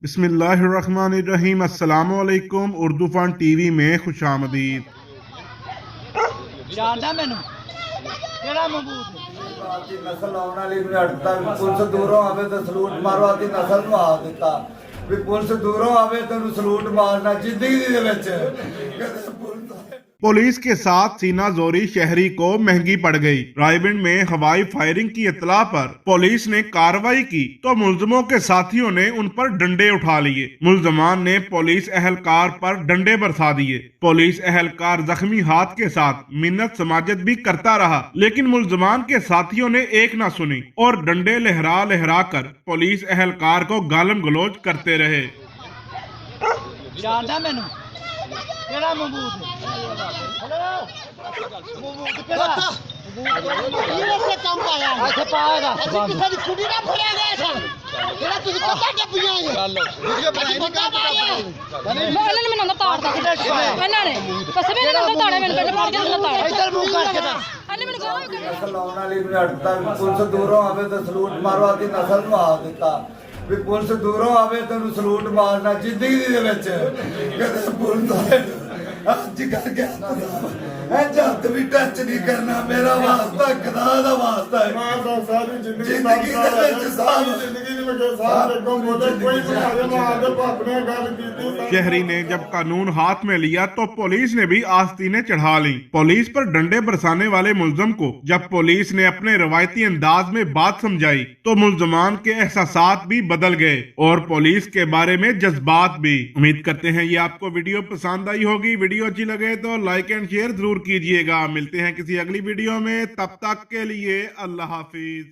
बिस्मिल्लाहिर्रहमानिर्रहीम। अस्सलाम वालेकुम। उर्दू फन टीवी में खुशामदीद। नस्ल आने वाली नहीं हटता। पुलिस दूरों आवे तो सलूट मारो, आती नस्ल ਨੂੰ ਆ ਦਿੱਤਾ ਵੀ ਪੁਲਿਸ ਦੂਰੋਂ ਆਵੇ तो सलूट मारना जिंदगी ਦੇ ਵਿੱਚ ਕਦੇ ਪੁਲਿਸ पुलिस के साथ सीना जोरी शहरी को महंगी पड़ गई। रायबंद में हवाई फायरिंग की इत्तला पर पुलिस ने कार्रवाई की तो मुलजमों के साथियों ने उन पर डंडे उठा लिए। मुलजमान ने पुलिस एहलकार पर डंडे बरसा दिए। पुलिस एहलकार जख्मी हाथ के साथ मिन्नत समाजत भी करता रहा, लेकिन मुलजमान के साथियों ने एक न सुनी और डंडे लहरा लहरा कर पुलिस एहलकार को गालम गलोच करते रहे। पुलिस दूरों आवे तो सलूट मारो, आती नस्ल ਨੂੰ ਆ ਦਿੱਤਾ ਵੀ ਪੁਲਿਸ ਦੂਰੋਂ ਆਵੇ तो सलूट मारना जिंदगी ਦੇ ਵਿੱਚ ਕਦੇ ਪੁਲਿਸ ਅੱਜ ਕਰਕੇ हथ भी टच नहीं करना। मेरा वास्ता खुदा दा वास्ता है। सारी जिंदगी शहरी ने जब कानून हाथ में लिया तो पुलिस ने भी आस्तीनें चढ़ा ली। पुलिस पर डंडे बरसाने वाले मुलजम को जब पुलिस ने अपने रवायती अंदाज में बात समझाई तो मुलजमान के एहसासात भी बदल गए और पुलिस के बारे में जज्बात भी। उम्मीद करते हैं ये आपको वीडियो पसंद आई होगी। वीडियो अच्छी लगे तो लाइक एंड शेयर जरूर कीजिएगा। मिलते हैं किसी अगली वीडियो में, तब तक के लिए अल्लाह हाफिज।